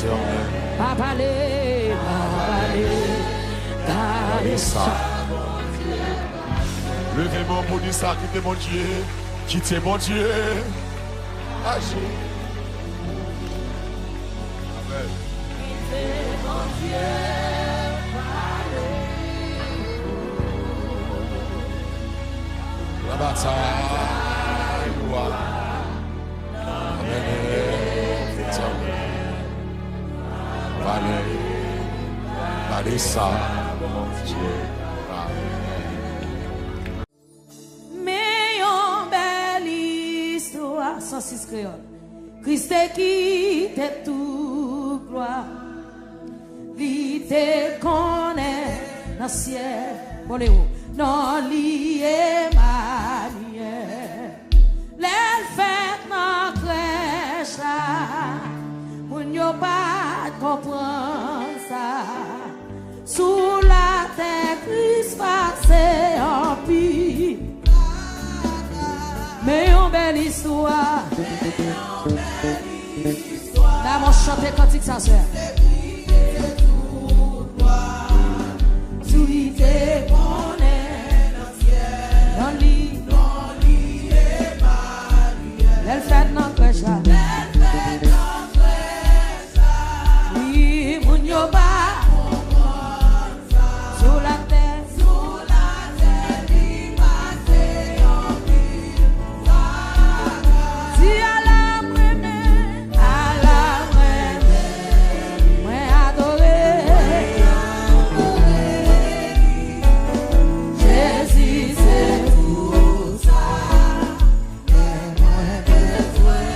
Pas parler, garder ça. Levez-moi pour dire ça, quittez mon Dieu, quittez mon Dieu. Agis. Amen. Quittez mon Dieu, la bataille, voilà. Amen. Allez, ça, mon Dieu. Mais en belle histoire, 106 créole. Christ qui t'est tout gloire. Vite qu'on est dans le ciel. Voléo. Non, lié manière. Les fêtes dans crèche. Pour ne pas comprendre ça. Sous la terre, Christ passé en pire. Mais une belle histoire. Là, mon chanter cantique, ça sœur. Souité qu'on est dans le lit. Elle fait dans le crèche. Oui, mon yoba. Sous la terre, il passe en pile. Si à la moi adoré. Jésus, c'est tout ça. Et moi besoin.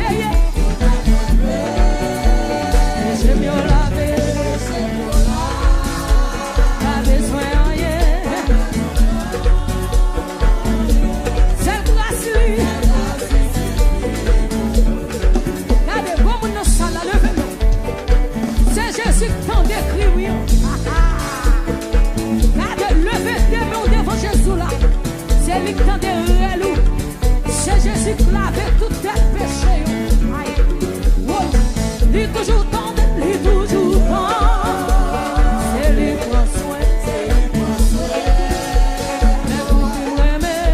payé. Je mieux lavé. Pas besoin de rien. C'est grâce lui. Regardez, bon, nous sommes là, levez-nous. C'est Jésus qui t'en décrit, oui. Regardez, levez-nous devant Jésus là. C'est lui qui t'en décrit. C'est Jésus qui lave tout tes péchés. Il est toujours tendre, il est toujours tendre. C'est lui qui prend soin. Mais vous qui m'aimez,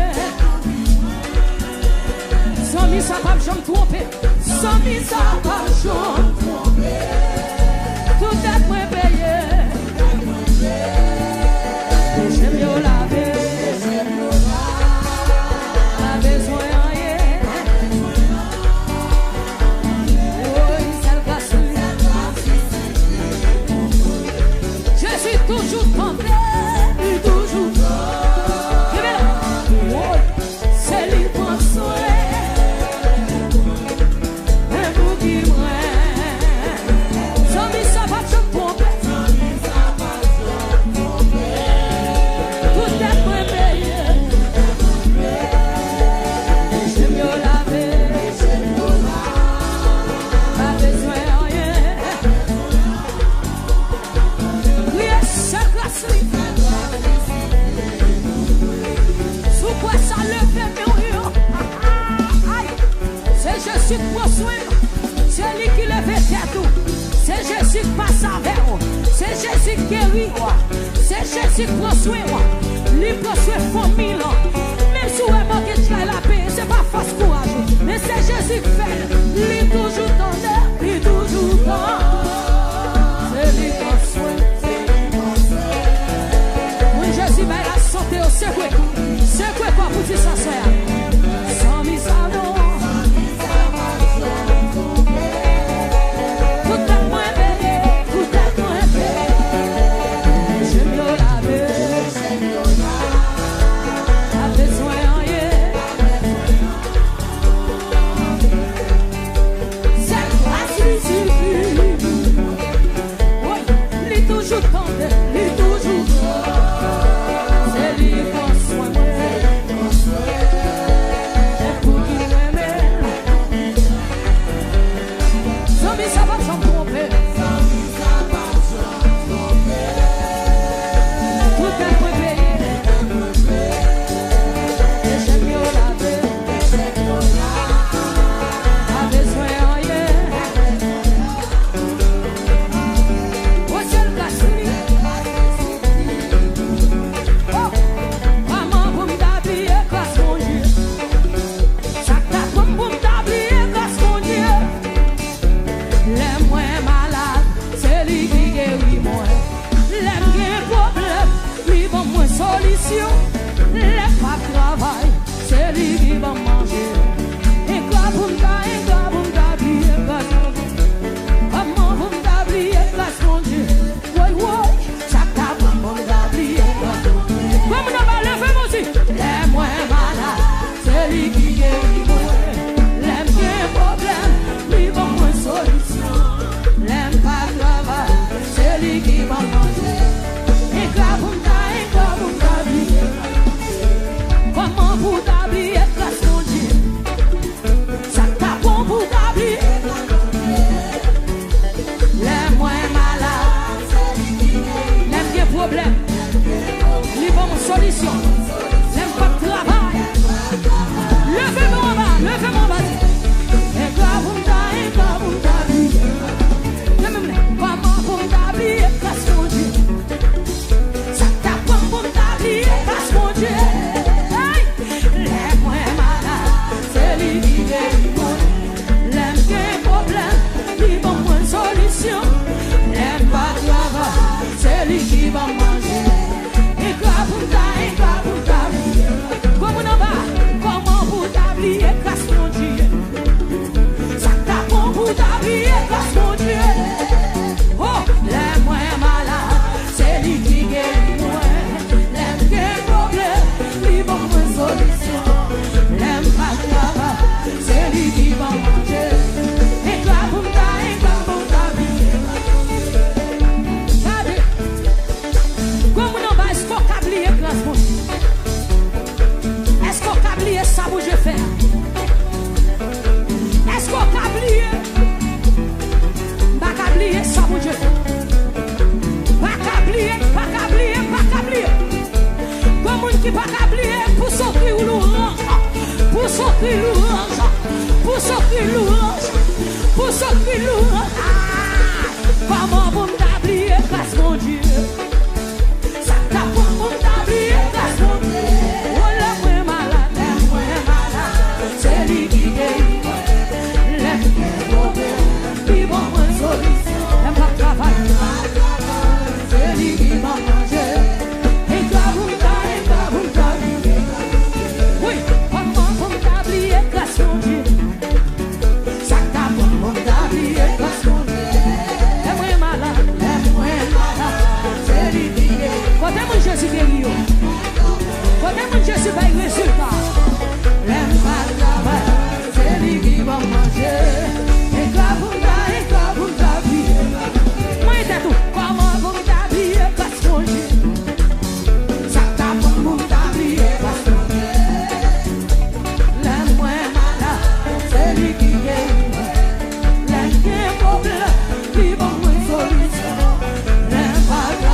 sans mis ça pas jamais tromper. Sans mis ça pas jamais tromper. Tout est moins payé. J'aime mieux laver. Pas besoin de rien. Oh, c'est grâce à lui. Je suis toujours tenté, toujours. Oh, c'est lui qui prend soin. Un bout qui m'aime. Sans lui, ça va te tromper. Tout est moins payé. J'aime mieux laver. Pas besoin de rien. Oui, c'est grâce à lui. Sous quoi ça le fait, mur. C'est Jésus qui prend soin. C'est lui qui le fait tout. C'est Jésus qui passe avec moi. C'est Jésus qui guérit. C'est Jésus qui prend soin. Lui prend soin de famille. Même si vous manquez de la paix, c'est pas force courage. Mais c'est Jésus qui fait. Lui toujours tendre, lui toujours tendre. C'est lui qui prend soin. Oui, Jésus va la santé au secoué. Secoué quoi pour dire ça, soeur. Sans mise à l'eau. Tout est moins payé, tout est moins payé. J'aime mieux laver. Pas cri louange, pour son cri louange, pour son cri louange. Comment vous m'oubliez grâce mon Dieu? Ça t'a pas m'oublié grâce mon Dieu. Oh le moins malade, c'est lui qui guérit. L'aime qui vivre moins solution. L'aime pas travailler, c'est lui qui m'a mangé. Et toi vous m'oubliez. Oui, comment vous m'oubliez grâce mon Dieu? Ça t'a pas m'oublié grâce mon Dieu. Quand mon Jésus guérit, quand mon Jésus va y résultat, l'aime pas, c'est lui qui va manger. Et toi vous m'habillez. Moi et tout, comment vous m'habillez parce que mon Dieu, ça t'a pas m'habillé parce que mon Dieu, l'aime moins malade, c'est lui qui guérit. L'aime qui est problème, qui va moins solution. L'aime pas grave.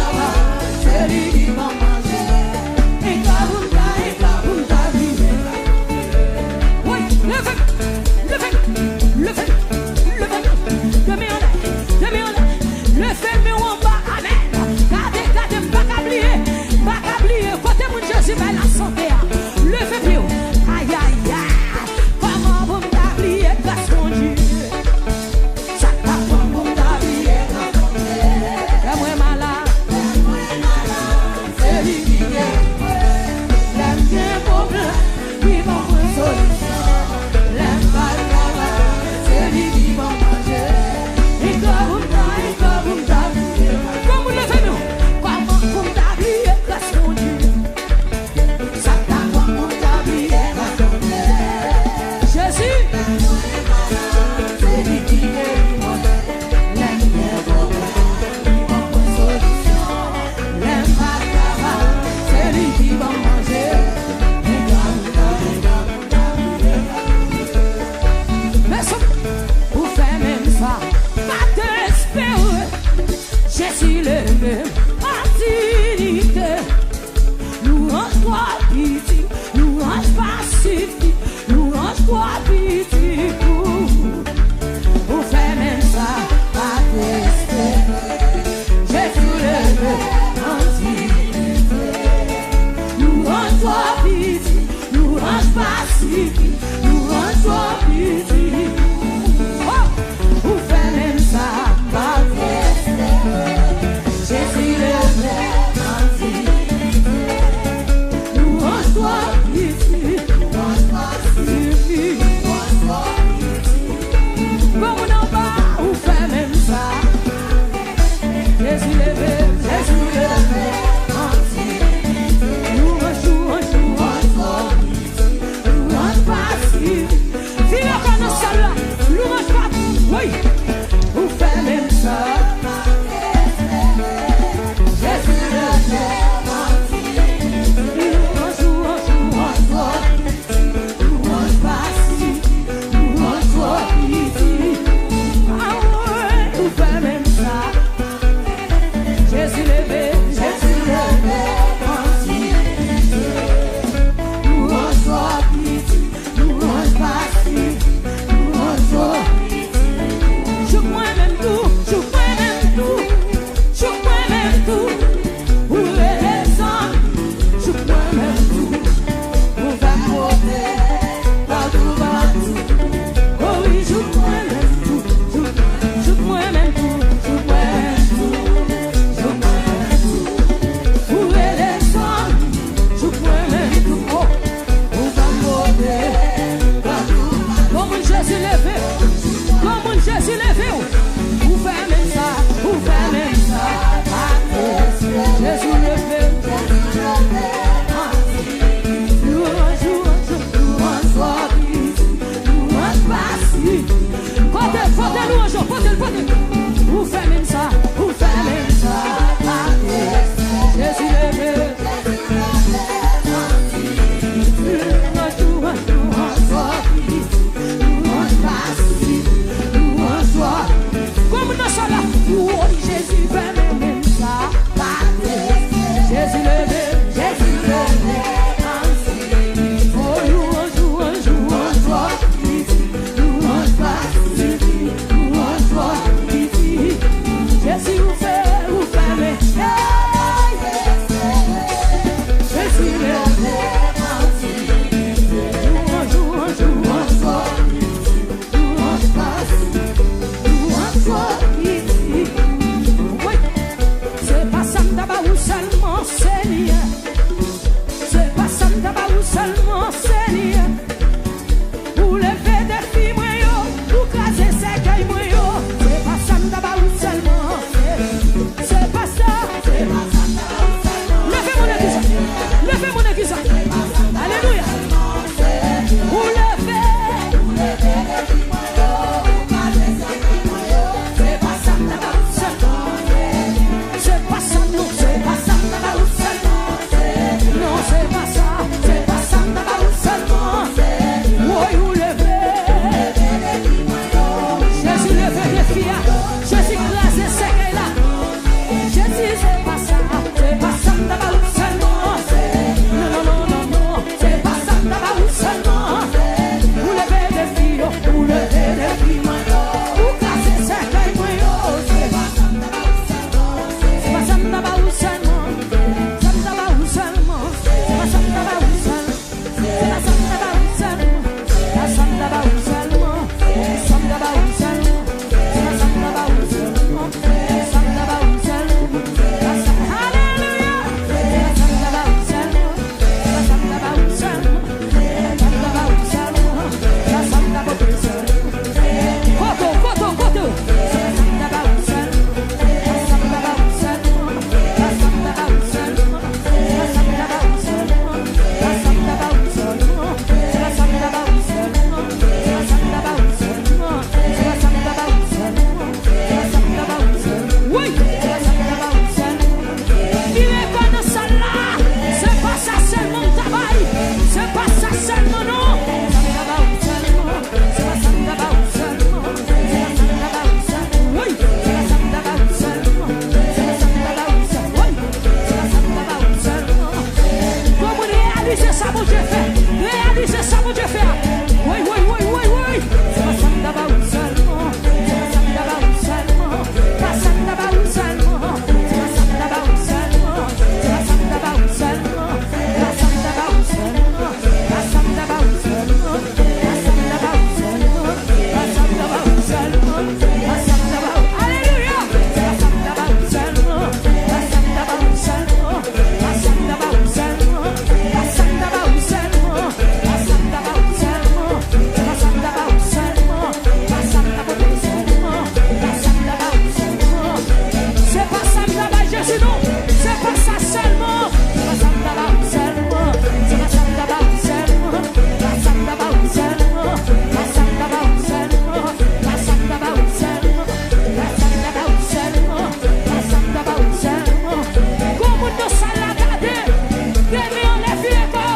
filles. Jésus crase c'est qu'elle là. Jésus c'est pas ça d'abord seulement. Non, non, non, non, non, c'est pas ça d'abord seulement. Vous levez des filles, vous levez des filles. Vous crasez c'est qu'elle moi. C'est pas ça d'abord seulement. C'est pas ça d'abord seulement. Ça d'abord seulement. C'est pas ça d'abord seulement. C'est pas ça d'abord seulement. La ça d'abord seulement. Ça d'abord seulement. C'est pas ça d'abord seulement. Ça d'abord seulement. Alléluia. Ça d'abord seulement. Ça d'abord seulement. Ça d'abord seulement. Ça d'abord seulement. Foto. Ça d'abord seulement. Ça d'abord seulement. Ça d'abord seulement. Ça d'abord seulement. Ça d'abord seulement. Ça d'abord seulement. Ça d'abord seulement. Ça d'abord seulement. Oui. Ça d'abord seulement. Il est bon ça là. C'est pas ça seulement travail. C'est pas ça seulement non. Ça d'abord seulement. C'est pas ça d'abord seulement. C'est ça d'abord seulement. Oui. C'est ça d'abord seulement. C'est ça d'abord seulement. Oui. C'est ça d'abord seulement. Comme réaliser ça mon Dieu fait. Réaliser ça mon Dieu fait. Oui. C'est pas ça d'abord seulement. C'est pas ça d'abord seulement. Pas ça d'abord seulement. C'est pas ça d'abord seulement. C'est pas ça d'abord seulement. Pas ça d'abord seulement. Pas ça d'abord seulement. Pas ça d'abord seulement. Pas ça d'abord seulement. Pas ça d'abord. Alléluia. C'est pas ça d'abord seulement. Pas ça d'abord seulement. Pas ça d'abord seulement. Pas ça d'abord seulement. Pas ça d'abord seulement. C'est pas ça d'abord seulement. Pas ça d'abord seulement. Pas ça d'abord seulement. C'est pas ça d'abord Jésus non. C'est pas ça seulement. C'est pas ça d'abord seulement. C'est pas ça d'abord seulement. Pas ça d'abord seulement. Pas ça d'abord seulement. Pas ça d'abord seulement. Pas ça d'abord seulement. Pas ça d'abord seulement. Comme nous ça l'a gardé. Demi on est vieux pas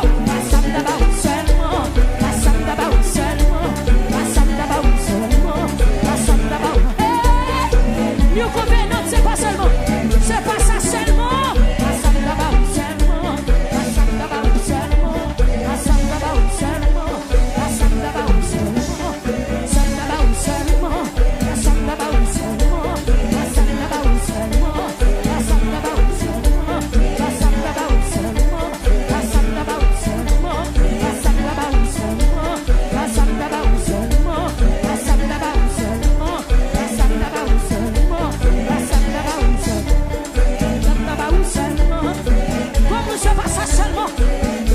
ça d'abord seulement. Pas ça d'abord seulement. Pas ça d'abord seulement. Pas ça d'abord. Nous convenons c'est pas seulement. C'est pas ça seulement. Pas ça d'abord seulement. Pas ça d'abord seulement. Pas ça d'abord seulement. Pas ça d'abord seulement. Ça d'abord seulement. Pas ça d'abord seulement. Pas ça d'abord seulement. Pas ça d'abord seulement. Pas ça d'abord seulement. Pas ça d'abord seulement. Pas ça d'abord seulement. Pas ça d'abord seulement. Pas ça d'abord seulement. Pas ça d'abord seulement. Pas ça d'abord seulement. Comme c'est pas ça seulement.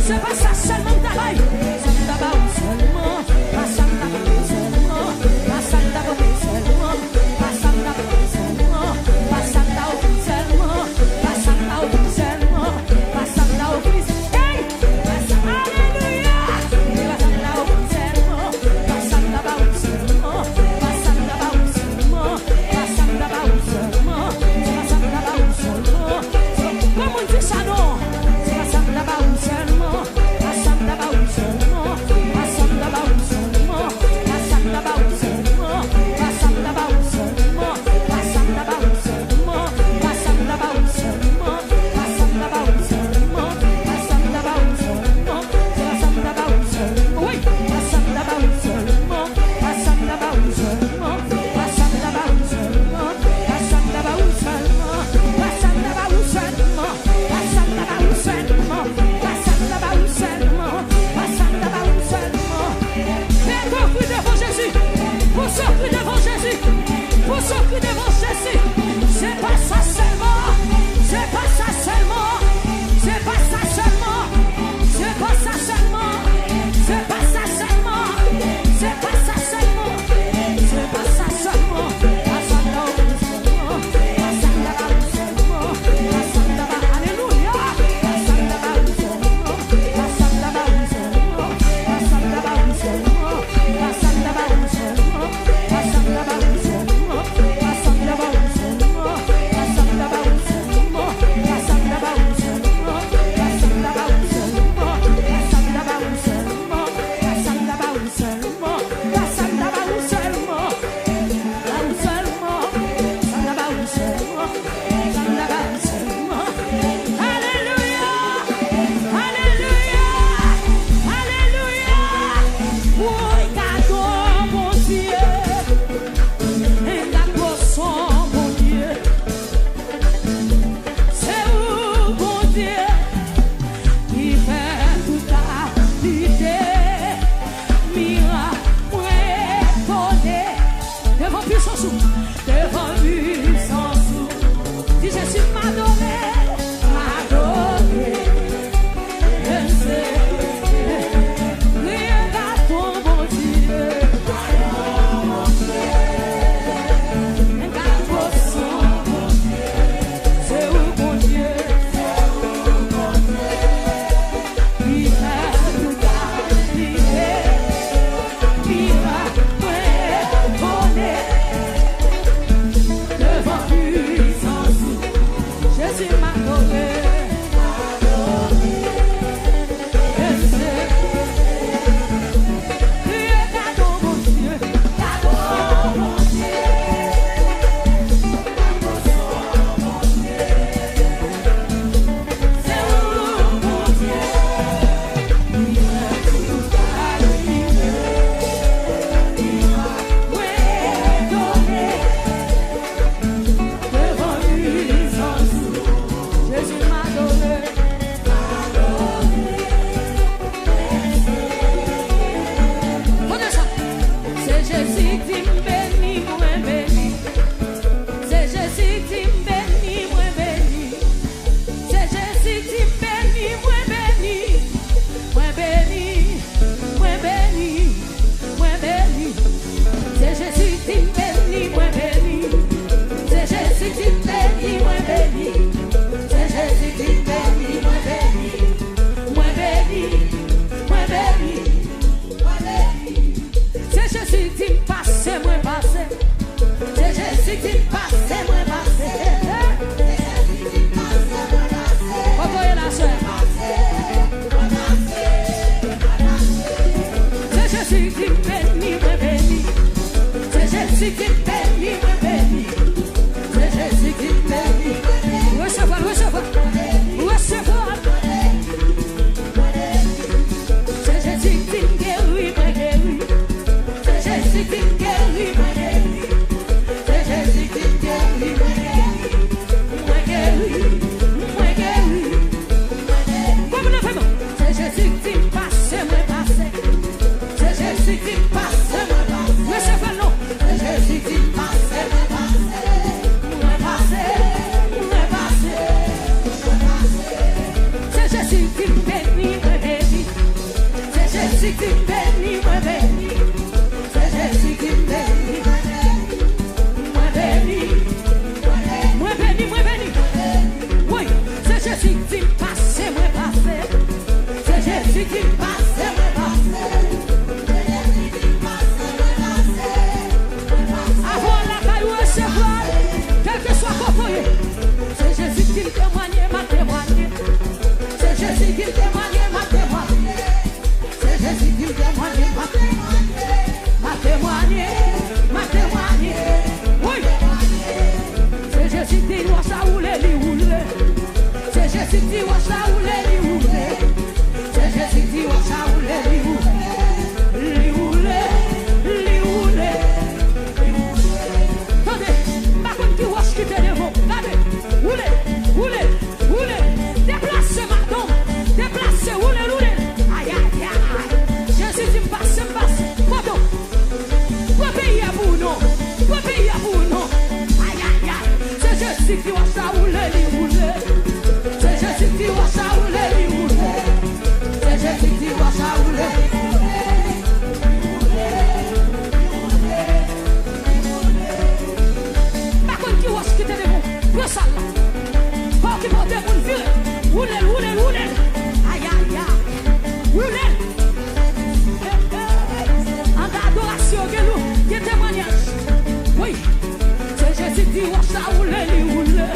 C'est pas ça seulement travail. Ça d'abord seulement. Pas ça d'abord seulement. Pas ça d'abord seulement. Pas ça d'abord seulement. Pas ça d'abord seulement. Pas ça d'abord seulement. Pas ça d'abord seulement. Hey! Alléluia! Pas ça d'abord seulement. Pas ça d'abord seulement. Pas ça d'abord seulement. Pas ça d'abord seulement. Pas ça d'abord seulement. Comme on dit ça non? C'est pas ça d'abord seulement. Pas ça d'abord seulement. Pas ça d'abord seulement. Pas ça d'abord seulement. Pas ça d'abord seulement. Pas ça d'abord seulement. Pas ça d'abord seulement. Pas ça d'abord seulement. Pas ça d'abord seulement. Pas ça d'abord seulement. Oui. Pas ça d'abord seulement. Pas ça d'abord seulement. Pas ça d'abord seulement. Pas ça d'abord seulement. Pas ça d'abord seulement. Pas ça d'abord seulement. Pas ça d'abord seulement. Pas ça d'abord seulement. Mais pour cri devant Jésus. Pour ce cri devant Jésus. Pour ce cri devant Jésus. C'est pas ça seulement. C'est pas ça seulement. C'est pas ça seulement. C'est pas ça seulement. C'est pas ça seulement. C'est pas ça seulement. C'est pas ça seulement. Pas ça d'abord seulement. Pas ça d'abord seulement. Pas ça d'abord. Alléluia. Pas ça d'abord seulement. Pas ça d'abord seulement. Pas ça d'abord seulement. Pas ça d'abord seulement. Pas ça d'abord seulement. Pas ça Jésus qui passe, moi passe. Envoyez la soeur. C'est Jésus qui bénit, moi bénit. C'est Jésus qui bénit, moi bénit. C'est Jésus qui bénit. Recevoir, recevoir, recevoir. C'est Jésus qui guérit, moi guérit. C'est Jésus qui guérit, moi guérit. C'est Jésus qui guérit, moi guérit. Moi guérit, moi guérit. Comme le fait bon. C'est Jésus qui passe, moi passe. C'est Jésus qui passe, moi passe. Recevez non. C'est Jésus qui passe, moi passe. Moi passe, moi passe. C'est Jésus qui bénit, moi bénit. C'est Jésus qui bénit, moi bénit. C'est Jésus qui bénit, moi bénit. Moi bénit, moi bénit. Oui, c'est Jésus qui passe, moi passe. C'est Jésus qui passe, moi passe. Avant la caille recevoir, quel que soit convoyé. C'est Jésus qui témoigne, m'a témoigné. C'est Jésus qui témoigne, m'a témoigné. C'est Jésus qui témoigne, m'a témoigné. M'a témoigné, m'a témoigné. Oui. C'est Jésus qui doit ça rouler, lui rouler. C'est Jésus qui doit ça rouler, lui rouler. C'est Jésus qui doit ça rouler, lui rouler. Lui rouler, lui rouler. Attendez, par contre qui wash qui te devant. Regardez, roulez, roulez, roulez. Déplace madame, déplace, roulez, roulez. Aïe, aïe, aïe. Jésus dit passe, passe. Pardon. Pour payer à vous, non. Pour payer à vous, non. Aïe, aïe, aïe. C'est Jésus qui va ça rouler, lui rouler. C'est Jésus qui va ça rouler, lui rouler. C'est Jésus qui va ça rouler. Par contre, qui va se quitter de vous? Prends ça là. Pas qui porte mon vieux. Roulez, roulez, roulez. Aïe, aïe, aïe. Roulez. En adoration, qui témoignage. Oui. C'est Jésus qui va ça rouler, lui rouler.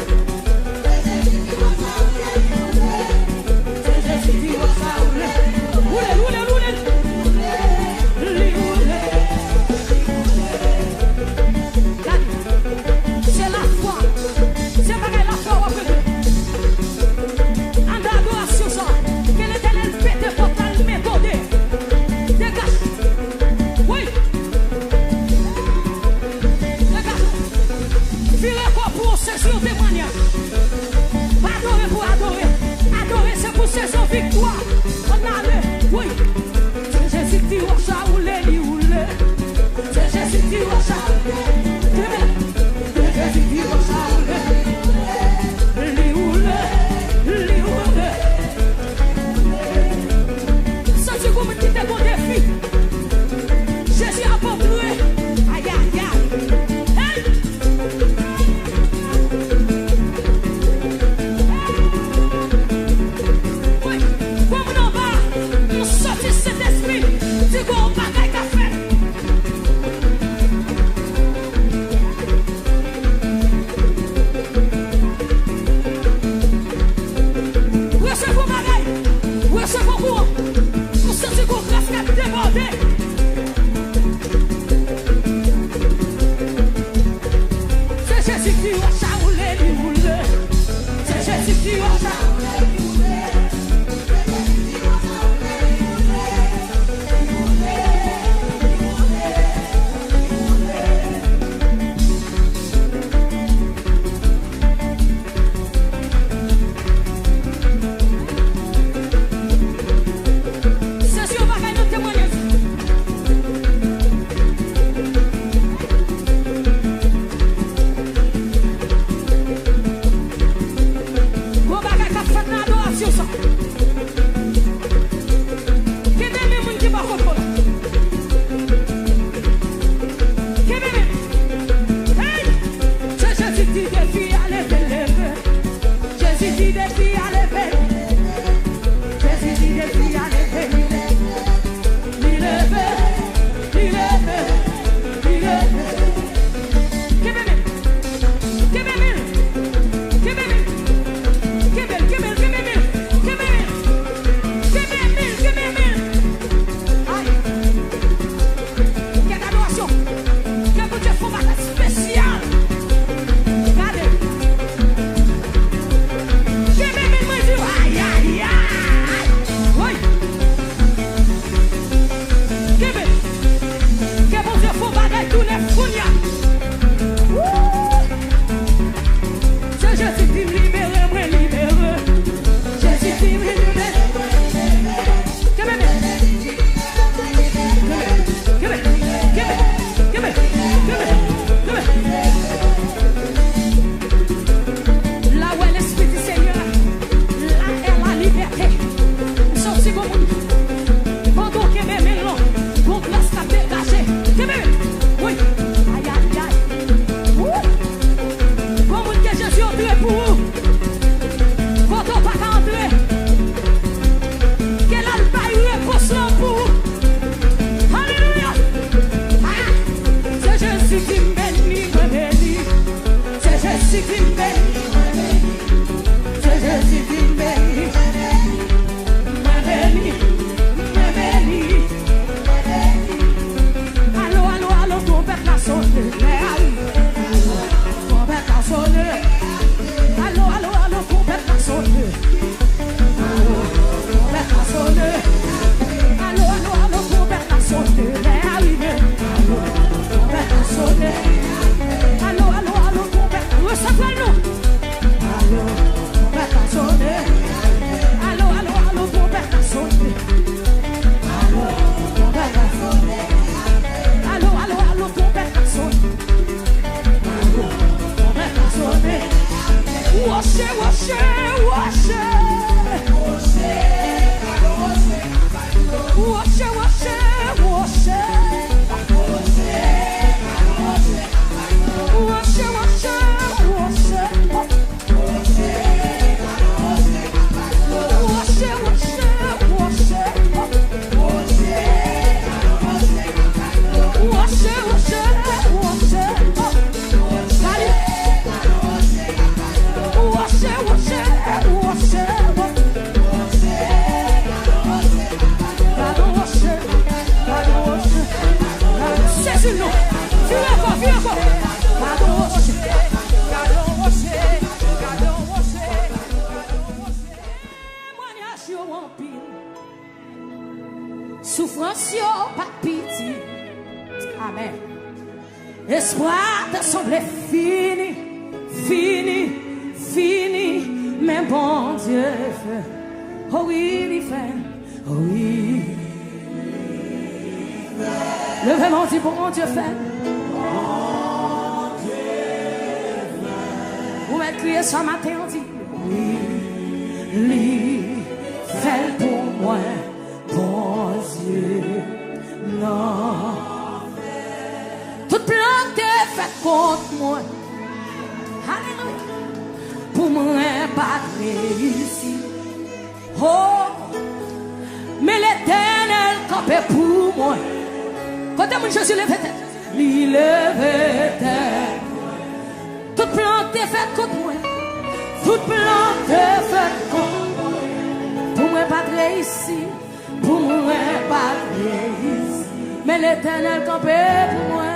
Jésus qui me bénit. C'est Jésus qui me bénit. Me bénit. Me bénit. Allô, allô, allô, trompette la sonne. Trompette la sonne. Allô, allô, allô, trompette la sonne. Trompette la sonne. Allô, allô, allô, trompette la sonne. Trompette la sonne. Allô, allô, allô, trompette. Recevez-nous. Allô, trompette la sonne. Allô, allô, allô, trompette la sonne. Allô, trompette la sonne. Allô, allô, allô, trompette la sonne. Allô, trompette la sonne. Washe, washe, washe. Washe, washe, washe. Washe, washe, washe. Washe, washe, washe. Washe, washe, washe. Allez. Washe, washe, washe. C'est une autre. Viens encore, viens encore. Souffrance, pas de pitié. Amen. Espoir te semblait fini, fini, fini. Mais bon Dieu fait. Oh oui, il fait. Oh oui. Levez mon Dieu, bon Dieu fait. Vous m'avez crié ce matin, on dit oui, lui fait pour moi, bon Dieu, non. Toute plante est faite contre moi. Alléluia. Pour moi, pas réussi. Oh, mais l'Éternel campait pour moi. Quand mon Jésus levait tête, il levait tête. Toute plante est faite contre moi. Toute plante est faite contre moi. Pour moi, pas réussi. Pour moi, pas réussi. Mais l'Éternel campait pour moi.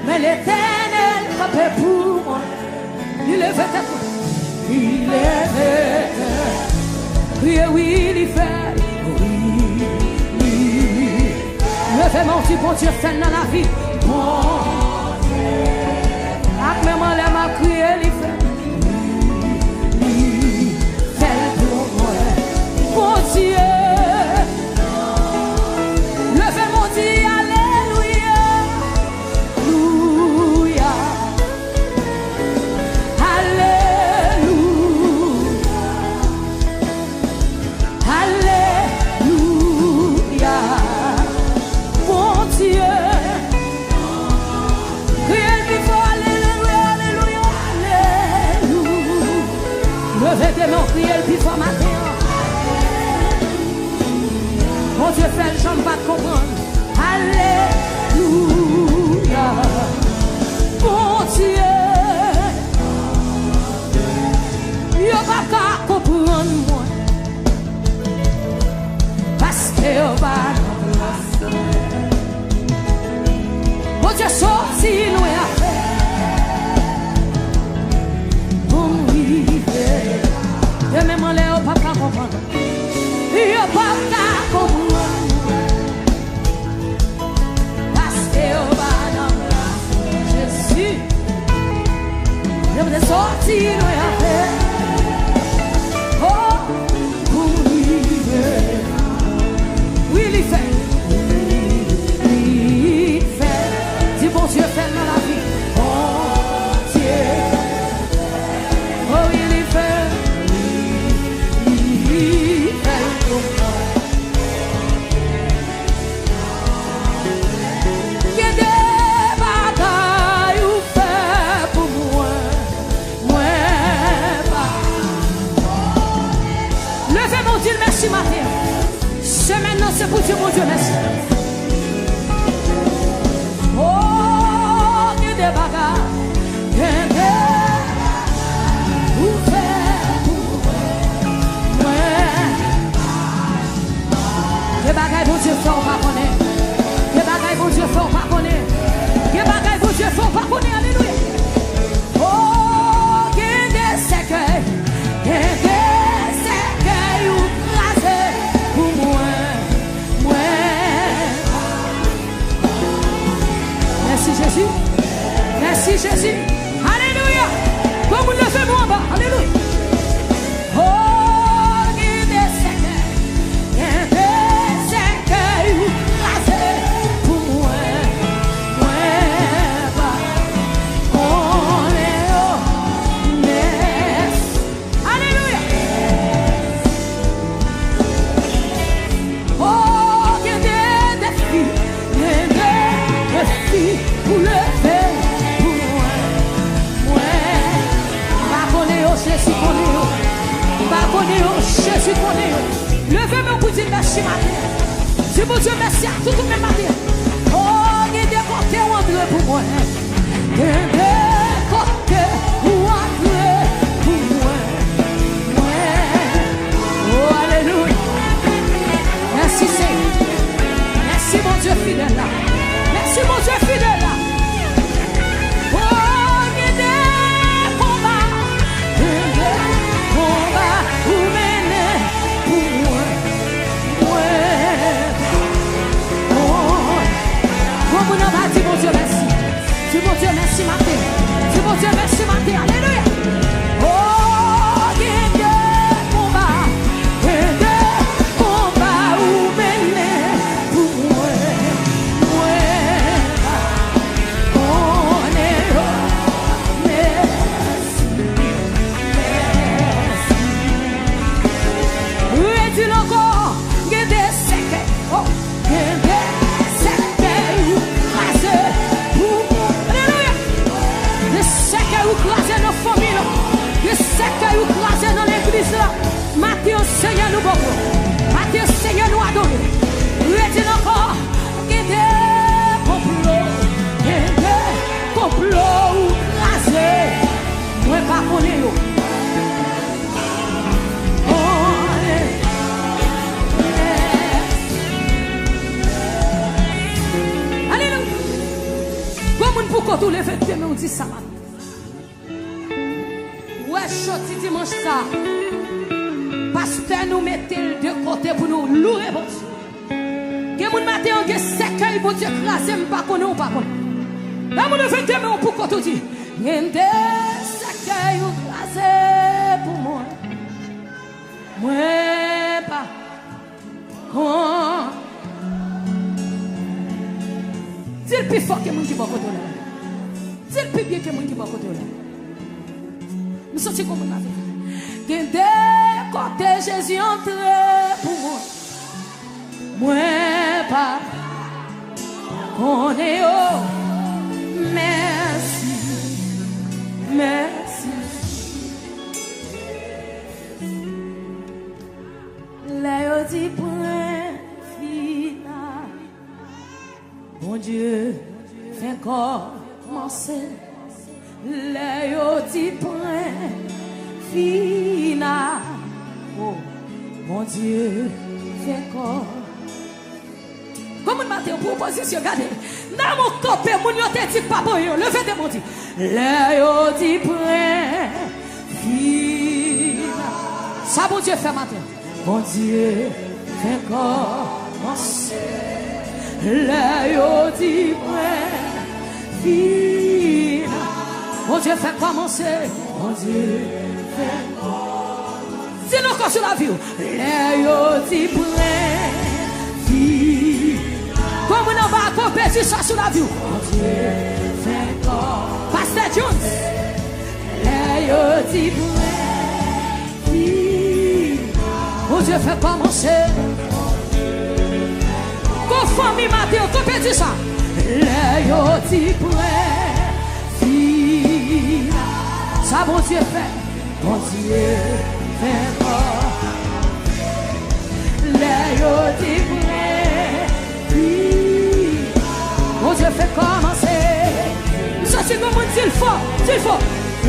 Mais l'Éternel campait pour moi. Il levait tête. Il levait tête. Oui, oui, il fait. Oui. Levez mon Dieu, bon Dieu, fait dans la vie. Bon Dieu. Avec mes mains, les mains criées, il fait. Il fait pour moi. Bon Dieu. Levez mon Dieu, alléluia. Alléluia. Alléluia. Alléluia. Levez tes mains, criez le plus fort matin. Mon Dieu fait le jambe pas de comprendre. Alléluia. Mon Dieu. Il n'y a pas qu'à comprendre moi. Parce que il va mon Dieu sorti nous à faire. Et même en l'air, pas qu'à comprendre. Il n'y a pas qu'à comprendre. Parce que au bas dans Jésus, je me sorti loin à faire. Oh, pour vivre. Oui, il fait. Il fait. Si bon Dieu fait dans la vie. Bon Dieu. Oh, il fait. Merci matin. Ce maintenant c'est pour Dieu, mon Dieu, merci. Oh, que des bagarres, que des pour dire merci matin. Dis mon Dieu merci à tout le même matin. Oh, il y a des côtés où entrer pour moi. Il y a des côtés où entrer pour moi. Oh, alléluia. Merci Seigneur. Merci mon Dieu fidèle là. Merci mon Dieu fidèle là. Oh, il y a des combats où mener pour moi. Oh, mon nom dit mon Dieu merci. Dis mon Dieu merci matin. Dis mon Dieu merci matin. Alléluia. Oh, il y a des combats où mener pour moi. Matthieu, Seigneur, nous beaucoup. Matthieu, Seigneur, nous adorons. Redis encore, il y a des complots ou crasés. Moi, pas connaître. Alléluia. Comment pour qu'on tous les vêtements, mais on dit ça. Ouais, choti dimanche ça. Pasteur nous mettez de côté pour nous louer bon Dieu. Que mon matin on sécueil bon Dieu crasé pas connait ou pas connait. Là mon fait demain pour qu'on te dit. Yende sécueil ou crasé pour moi. Moi pas con. Dis le plus fort que mon qui va côté là. Dis le plus bien que mon qui va côté là. Nous sortir comme on a fait. Yende côté Jésus entre pour moi. Moi pas on est oh merci merci là dit point final bon Dieu fait commencer là dit point final. Oh, mon Dieu, fait quoi? Comment matin pour position, regardez. Dans mon copé, mon yo te dit pas bon, levez de mon Dieu. Là, yo dit prêt, ça, mon Dieu, fait matin. Mon Dieu, fait commencer. Là, yo dit prêt, mon Dieu, fait commencer. Mon Dieu, fait commencer. C'est encore sur la vie. Les yoti prêts. Comme on va compétir ça sur la vie. Pasteur Jones. Les yoti prêts. Mon Dieu fait commencer. Comme famille matin, compétir ça. Les yoti prêts. Ça, mon Dieu fait. Mon Dieu. Mon Dieu fait commencer. Ça c'est comme on dit le fort, c'est le fort. Et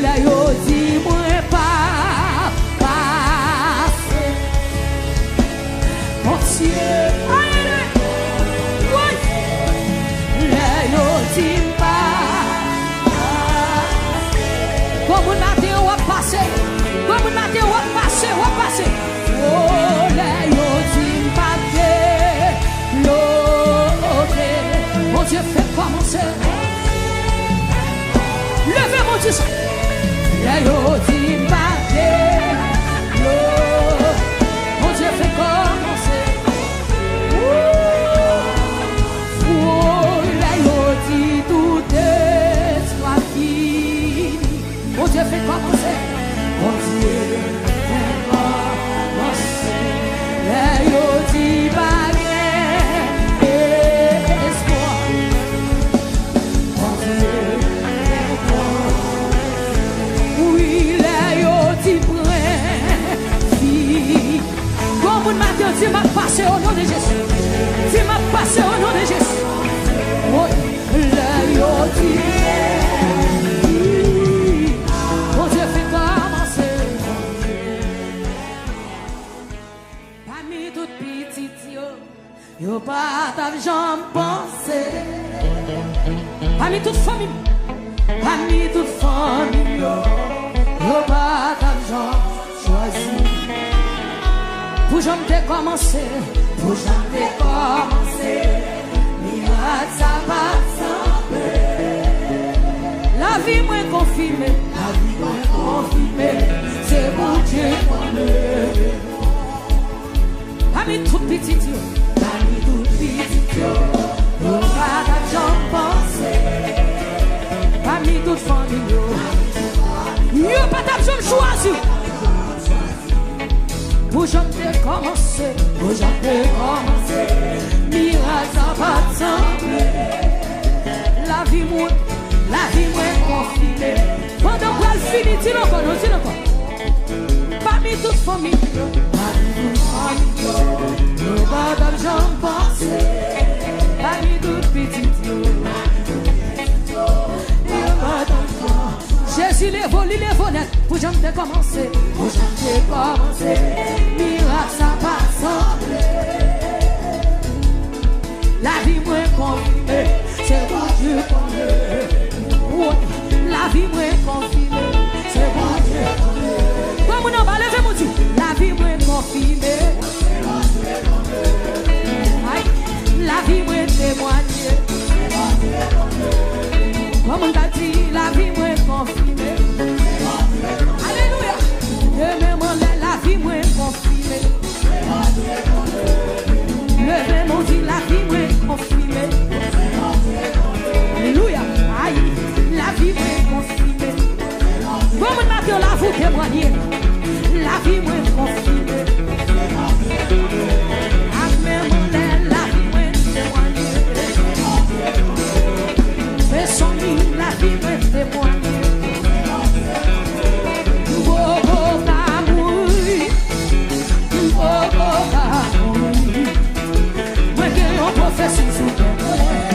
là yo dit moi pas passer. Mon Dieu, oui. Là yo dit pas passer. Comme on a dit on va passer. Comme on a dit on va passer, on va passer. Oh là yo dit pas l'autre. Mon Dieu fait commencer. Levez mon Dieu. Là yo dit pas l'autre. Mon Dieu fait commencer. Oh là yo dit tout est soit fini. Mon Dieu fait commencer. Mon Dieu fait commencer. Là yo dit pas oui, là Parmi toute famille, parmi toute famille, yo pas d'argent choisi. Pour jamais commencer, pour jamais commencer, miracle ça va sembler. La vie moins confirmée, c'est bon Dieu qu'on me. Parmi tout petit Dieu, parmi tout petit Dieu, yo pas d'argent pensé. Parmi toute famille, yo pas d'argent choisi. Pour jamais commencer, pour jamais commencer, miracle ça va sembler. La vie moins confinée. Pendant qu'elle finit, dis-le encore, dis-le encore. Parmi toute famille, yo pas d'argent pensé. Parmi toute petite, yo pas d'argent. Jésus les vole net, pour jamais commencer, pour jamais commencer. Miracle ça va sembler. La vie moins confirmée, c'est bon Dieu qu'on est. La vie moins confirmée, c'est bon Dieu qu'on est. Comme on en va lever mon Dieu, la vie moins confirmée. La vie moins témoignée. Comme on a dit, la vie moins confirmée. Alléluia. Et même la vie moins confirmée. Levez mon Dieu, la vie moins confirmée. Alléluia. Aïe, la vie moins confirmée. Comme on a dit, la vous témoigner. La vie moins confirmée. Amen, la vie moins témoigner. Fais son lit, la vie moins témoigner.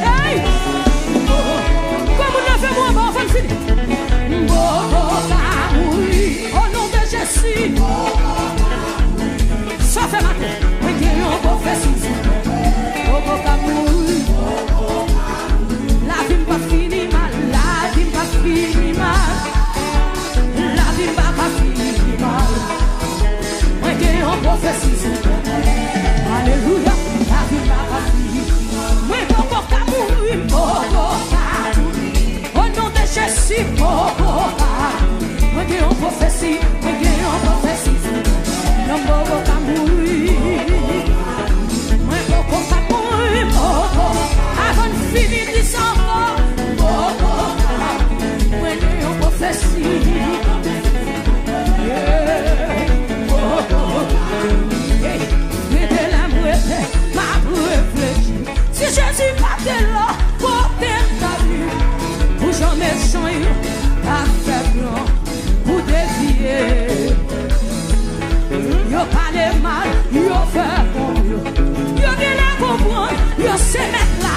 Hey! Comme on a fait moi, on va finir. Au nom de Jésus. Ça fait ma tête. La vie ne va finir mal. La vie ne va finir mal. La vie ne va pas finir mal. Moi, j'ai un prophétie. Alléluia. La vie ne va pas finir. Moi, je ne vais pas mourir. Au nom de Jésus. Moi, j'ai un prophétie. Moi, j'ai un prophétie. Non, je ne vais pas mourir. Moi, je ne vais pas mourir. Avant de finir du sang. Moi, j'ai un prophétie. Si Jésus partait là, pour ta vie, pour jamais changer, pas faire blanc, pour dévier. Yo parle mal, yo fait bon, yo vient la comprendre, yo sait mettre la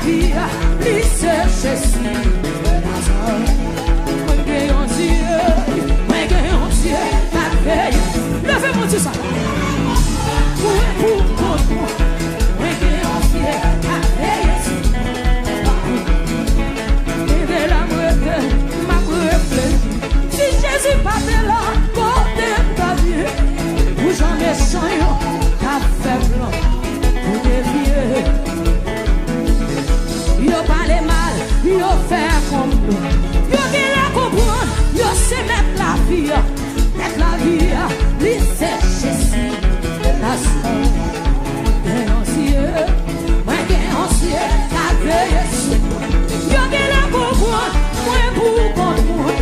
vie, lui c'est Jésus. Moi gagne Dieu, ta veille, levez mon Dieu ça. Pour si Jésus partait là, côté ta vie, pour jamais changer, ta fait blanc, pour dévier. Yo parle mal, yo fait comme nous. Yo vient la comprendre, yo sait mettre la vie, lui c'est Jésus. La soeur, moi ancien, la veille. Yo vient la comprendre, moi pour contre moi.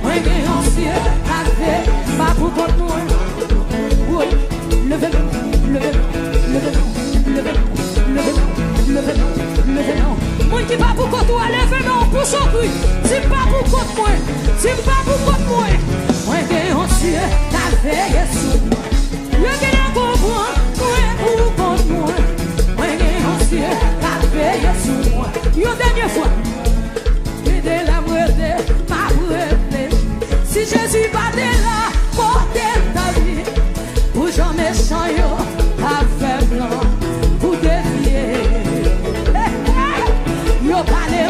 Moi ancien, la veille, pas pour contre moi. Oui, levez-le. Moi qui pas pour contre toi, levez-le pour son bruit. C'est pas pour contre moi, c'est pas pour contre moi. Moi ancien, la veille sur moi. Yo vient la comprendre, moi pour contre moi. Moi ancien, la veille sur moi. Yo dernière fois. Si Jésus battait là, portait ta vie, pour jamais changer, ta fait blanc, pour dévier. Yo parle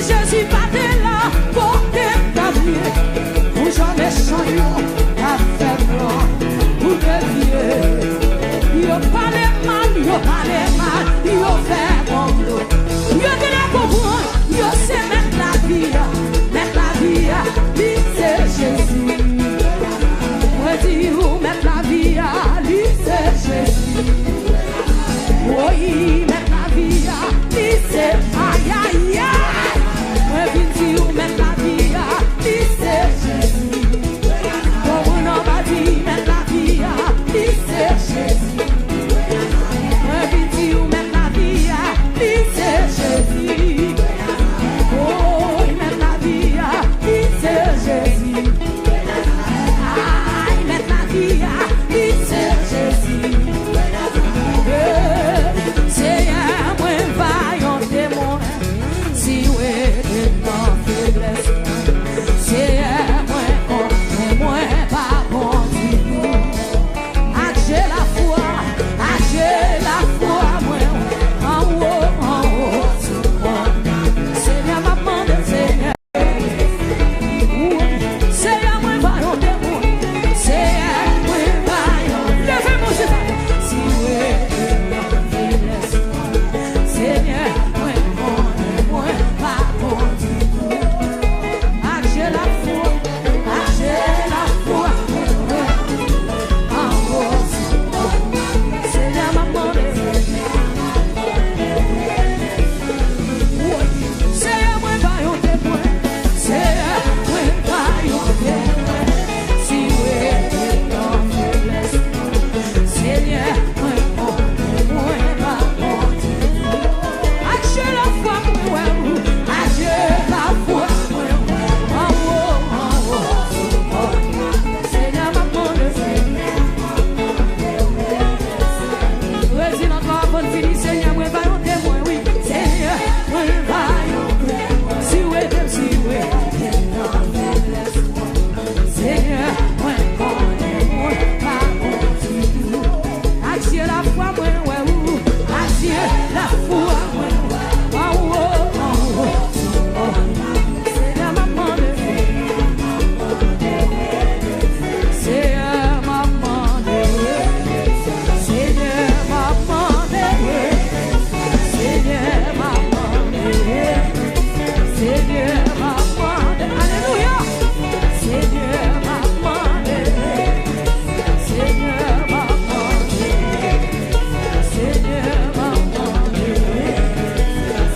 Jésus battait là, porté d'avenir, pour jamais changer, à faire blanc, pour dévier. Yo parle mal, yo fait bon. Yo dit la comprendre, yo sait mettre la vie, lui c'est Jésus. Moi dis où mettre la vie, lui c'est Jésus. Oui, mettre la vie, lui c'est aïe aïe aïe. Moi dis où mettre la vie, lui c'est Jésus. Bon on va dire mettre la vie, lui c'est Jésus. Moi dis où mettre la vie, lui c'est Jésus. Oh, mettre la vie, lui c'est Jésus. Aïe, mettre la vie, lui c'est Jésus. Seigneur, moi vaillant témoin, si ouais de ton faiblesse. Seigneur, moi pas bon du tout. J'ai la foi, moi en haut, Seigneur m'a demandé, Seigneur. Seigneur, moi vaillant témoin, Seigneur, moi vaillant. Levez-moi, si ouais. Seigneur, moi pas bon du tout. J'ai la foi, en haut. Seigneur m'a demandé. Seigneur, moi vaillant témoin. Seigneur, moi vaillant témoin. Si ouais, dans faiblesse. Seigneur, moi pas bon du tout. J'ai la foi, moi, j'ai la foi, moi, en haut. Seigneur m'a demandé. Président, toi, bonne fini, Seigneur, moi vaillant témoin, oui. Seigneur, moi vaillant témoin. Si ouais, dans faiblesse. Seigneur, moi pas bon du tout. J'ai la foi, moi, j'ai la foi, moi. Seigneur m'a demandé. Seigneur m'a demandé. Seigneur m'a demandé. Seigneur m'a demandé. Seigneur m'a demandé. Alléluia. Seigneur m'a demandé. Seigneur m'a demandé. Seigneur m'a demandé.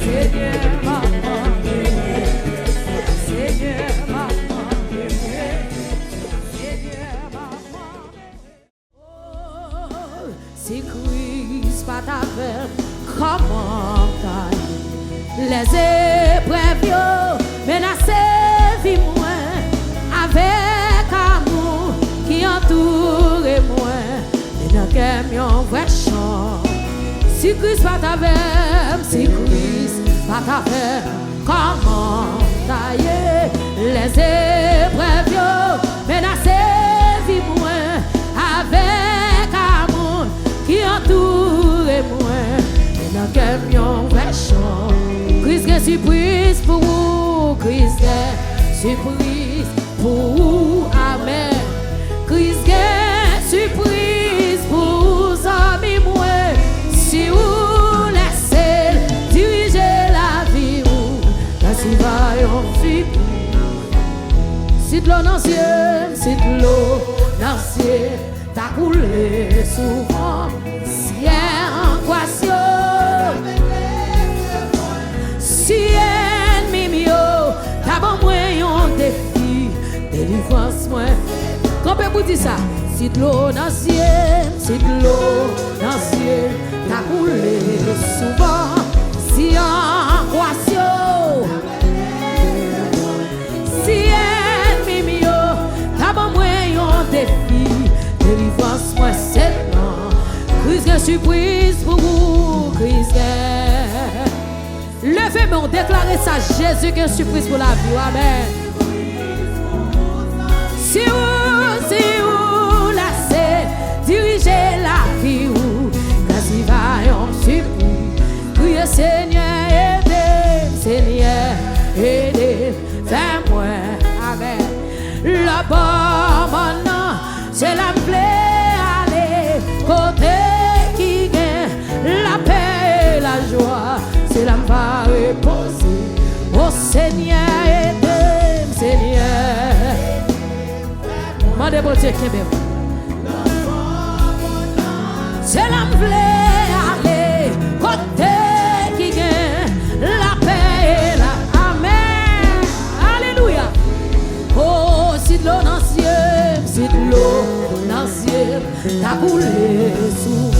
Seigneur m'a demandé. Seigneur m'a demandé. Seigneur m'a demandé. Oh, si Christ pas t'avait, comment t'aille? Les épreuves yo menacent vie moi avec amour qui entoure moi. Et dans quel un vrai chant. Si Christ pas t'avait, si Christ pas t'avait, comment tailler? Les épreuves yo menacent vie moi avec amour qui entoure moi. Et dans quel un vrai chant. Christ est surprise pour vous, Christ est surprise pour vous, amen. Christ est surprise pour vous, amis, moi. Si vous laissez diriger la vie, quand il va y enfuir. Si de l'eau dans le ciel, si de l'eau dans le ciel, t'as coulé souvent, ciel angoissé. Si ennemi mio, t'as bon moyen défi, délivrance moi. Quand peut vous dire ça? Si de l'eau dans le ciel, si de l'eau dans le ciel, t'as coulé souvent, si angoissé. Si ennemi mio, t'as bon moyen défi, délivrance moi c'est non. Christ est surprise pour vous, Christ est. Levez-moi, on déclare ça, Jésus qui est surprise pour la vie, amen. Si vous laissez diriger la vie, quand il va en surprise, priez Seigneur, aidez, Seigneur, Seigneur, aide-moi, Seigneur. Mandez bon Dieu qui est bien. C'est l'âme aller côté qui gagne la paix et la amen. Alléluia. Oh, si de l'eau dans le ciel, si de l'eau dans le ciel, t'as coulé sous.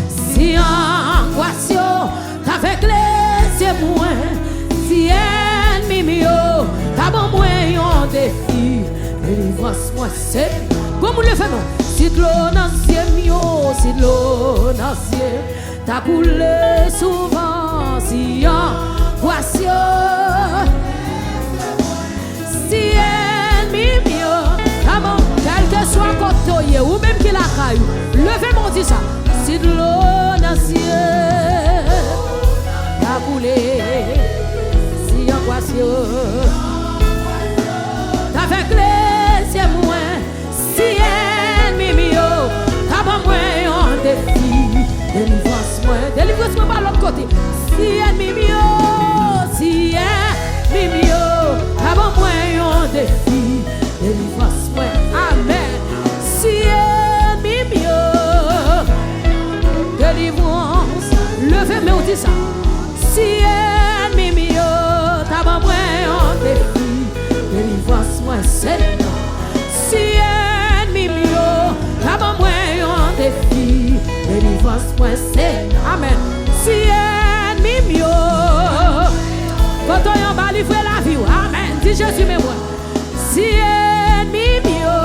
Si angoisse, t'as fait les moins. Si ennemi mio, t'as bon moyen défi. Délivrance-moi, c'est comme le fait, non? Si de l'eau dans le ciel, si de l'eau dans le ciel, t'as coulé souvent. Si angoisse, si ennemi mio, t'as bon, quel que soit côté ou même qui la caillou, levez mon dit ça. Si de l'eau dans le ciel, t'as coulé. Si angoisse, t'as fait les moins. Si ennemi mio, t'as pas moins défi. Délivrance-moi par l'autre côté. Si ennemi mio, t'as pas moins défi. Délivrance-moi, amen. Si ennemi mio, délivrance, levez-moi on dit ça. Si ennemi mio, t'as pas moins défi. Délivrance-moi, Seigneur. Si ennemi mio, t'as pas moins défi. Délivrance-moi, Seigneur. Amen. Si ennemi mio, quand on y va livrer la vie, amen. Dis Jésus, mais moi. Si ennemi mio,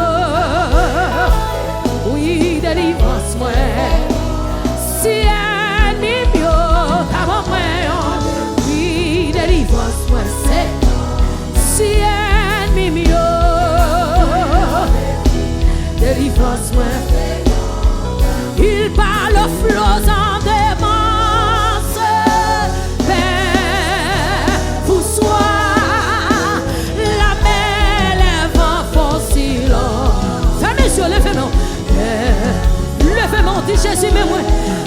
oui, délivrance-moi. Si ennemi mio, t'as pas moins, oui, délivrance-moi, Seigneur. Si ennemi mio, délivrance-moi. Il parle aux flots en démence. Père, vous soyez la mer, les vents font silence. Fermez sur le féminin. Le féminin dit Jésus, mais moi,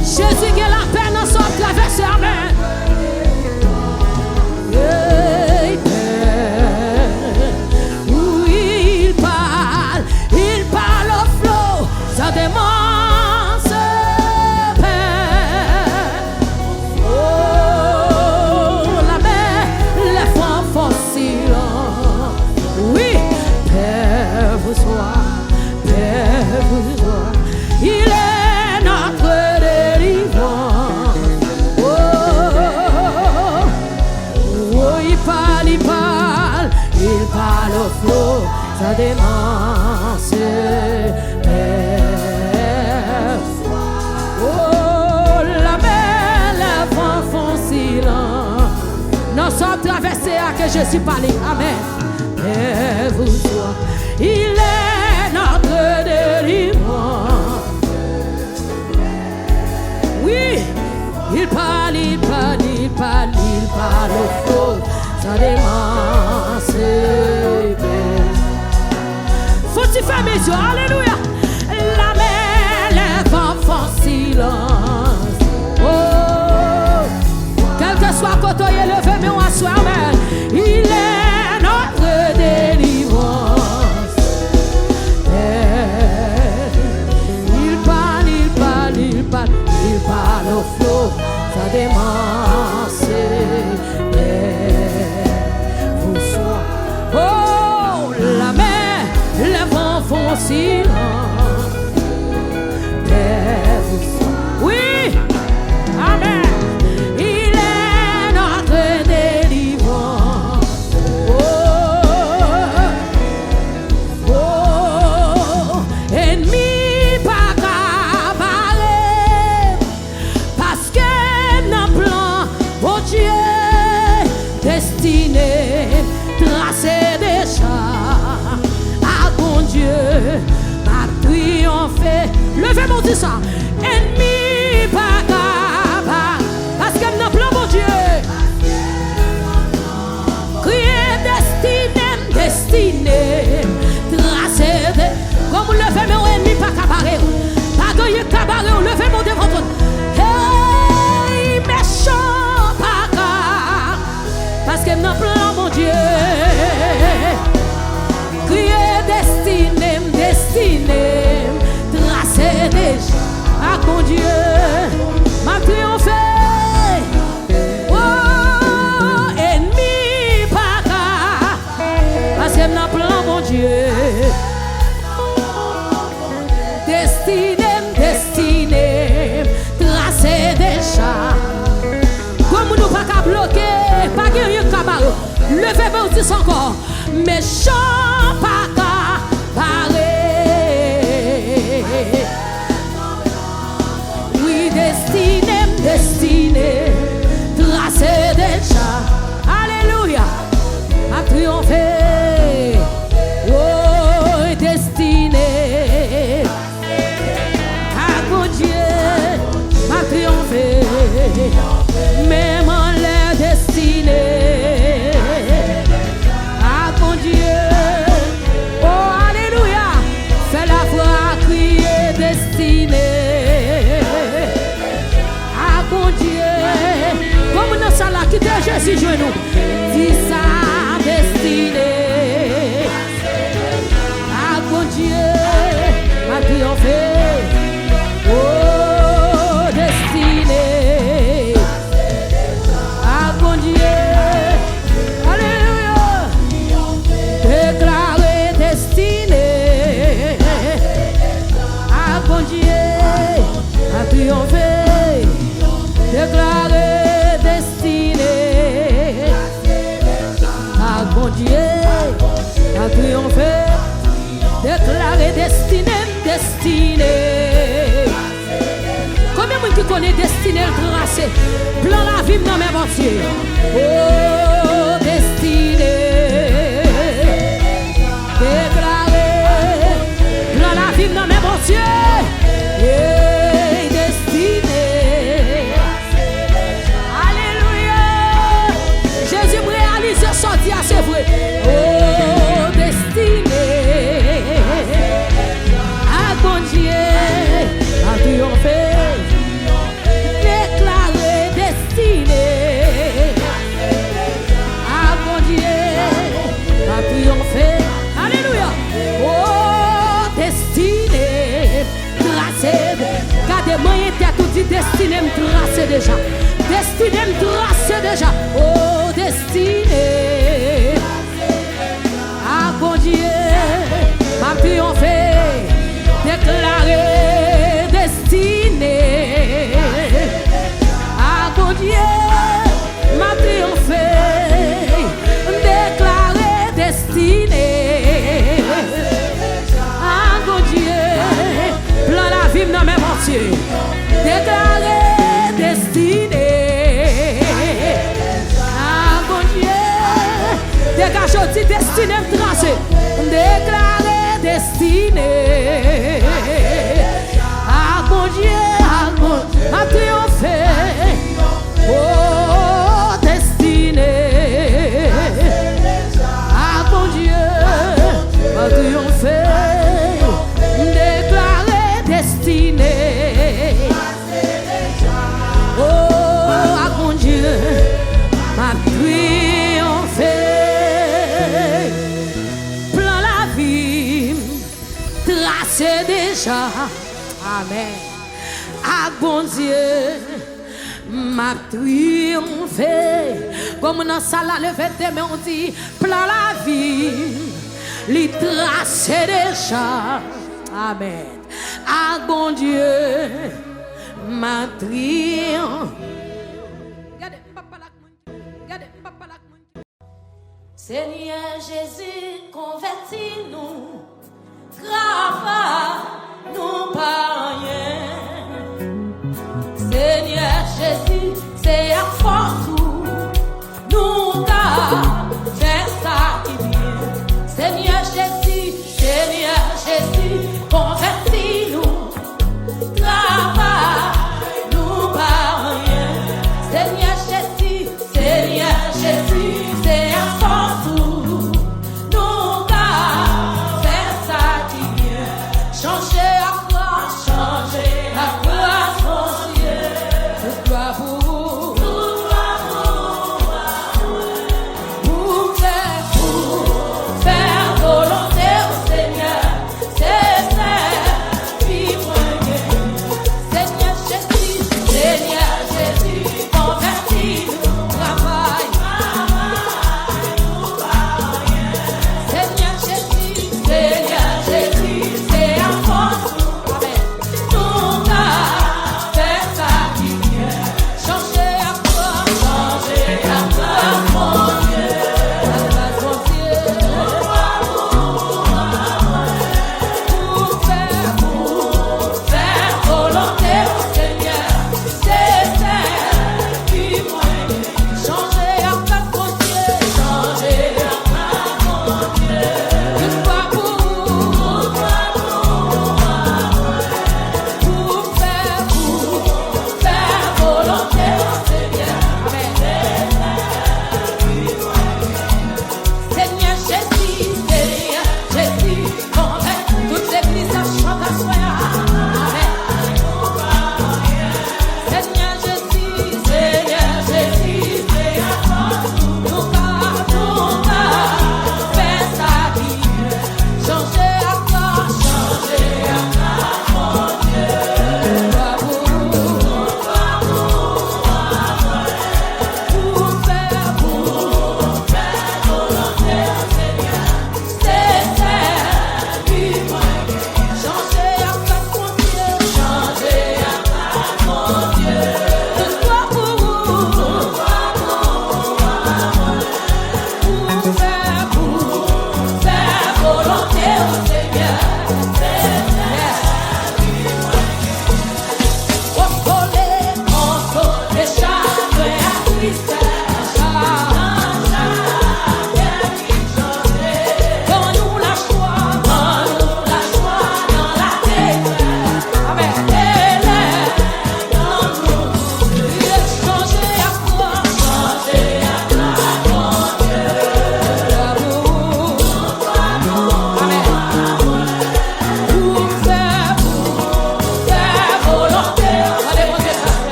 Jésus qui est la paix dans son traversée. Amen. Oui, il parle aux flots, ça démence. Oh, la mer, les vents font silence. Oui, Père vous soit, il est notre délivrance. Oh, il parle au flot, ça démence. Oh, la mer, les vents font silence. Nous sommes traversés à que Jésus parle. Amen. Et vous soit, il est notre délivrance. Oui, il parle au flot, ça démence. Faut-il faire mes yeux, alléluia. La mer, les vents font silence. Oh, quel que soit côté, levez mais on assoit, amen. Il est notre délivrance. Il parle au flot, ça démence. Vous soyez. Oh, la mer, les vents font silence. Oui, amen. Il est notre délivrance. Oh, oh, ennemi pas cabaret, parce que nos plans, oh Dieu, destiné, tracé déjà. Ah bon Dieu, ma triomphe. Levez mon Dieu ça. Ennemi pas capable, parce que nous plan mon Dieu. Crier destiné, tracé. Comme vous levez mon ennemi pas cabaret. Pas gagner cabaret, levez mon Dieu votre. Hey, méchant pas capable, parce que nous plan mon Dieu. C'est mon plan, mon Dieu. Destiné, tracé déjà. Comme nous pas qu'à bloquer, pas rien qu'à barrer. Levez-vous tous encore. Méchant pas qu'à barrer. Oui, destiné, tracé déjà. Alléluia, a triomphé. Oh, destiné. Même en l'air destiné à mon Dieu. Oh alléluia, fais la voix crier destiné à mon Dieu. Comme nous sommes là, quittez Jésus genou. Dis ça destiné à mon Dieu, à triompher. Déclaré destiné à mon Dieu, à triompher. Déclaré destiné. Combien de monde qui connaît destiné le tracé? Plan la vie dans mes mortiers. Oh, destiné. Déclaré plan la vie dans mes mortiers. C'est vrai. Oh, destiné à bon Dieu, à triompher. Déclaré destiné à bon Dieu, à triompher. Alléluia. Oh, destiné tracé. Gardez-moi, il était tout dit destiné me tracé déjà. Destiné me tracé déjà. Oh, destiné. Bon Dieu, m'a triomphé, déclaré destiné. Ah, bon Dieu, m'a triomphé, déclaré destiné. Ah, bon Dieu, plan la vie dans mes mortiers, déclaré destiné. Ah, bon Dieu, dégage aussi destiné me tracé. Déclaré destiné à mon Dieu, à triompher. Oh, destiné à mon Dieu, à triompher. Déclaré destiné. Oh, à mon Dieu, à triompher. C'est déjà, amen. Ah bon Dieu, m'a triomphé. Comme dans salle le fait de on dit, plan la vie, li tracé déjà, amen. Ah bon Dieu, m'a triomphé. Seigneur Jésus, convertis-nous. Travaille-nous par rien. Seigneur Jésus, c'est à force nous faire ça qui vient. Seigneur Jésus, convertis-nous. Travaille-nous par rien. Seigneur Jésus, c'est à force nous faire ça qui vient. Changer à quoi?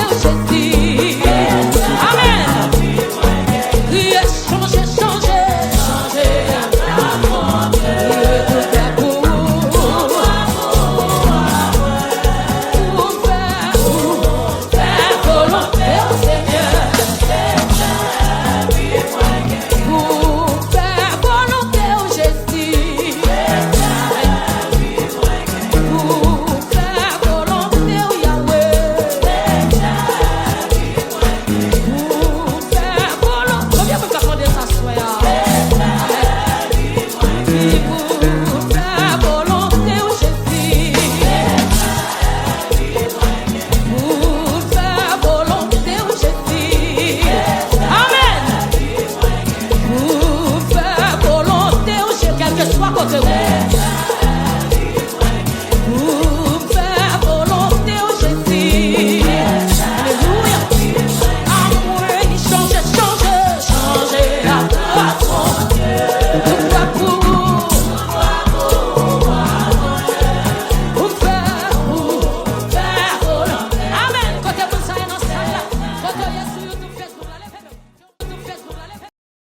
Jésus.